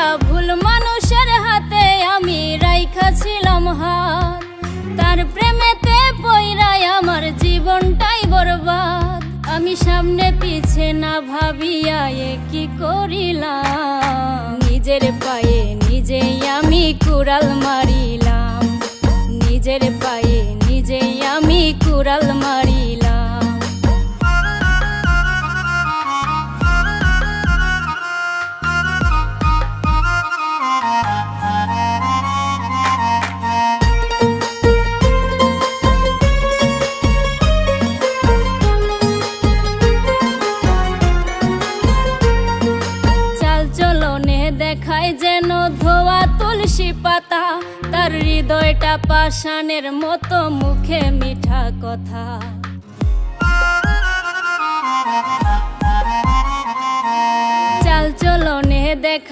একটা ভুল মানুষের হাতে আমি রাইখাছিলাম হাত, তার প্রেমেতে পইরাই আমার জীবনটাই বরবাদ। আমি সামনে পিছে না ভাবিয়া কি করিলাম, নিজের পায়ে নিজেই আমি কুড়াল মারিলাম, নিজের পায়ে নিজেই আমি কুড়াল মারিলাম। দেখায় যেন ধোয়া তুলসী পাতা, তার হৃদয়টা পাষাণের মতো, মুখে মিঠা কথা। চাল চলনে দেখা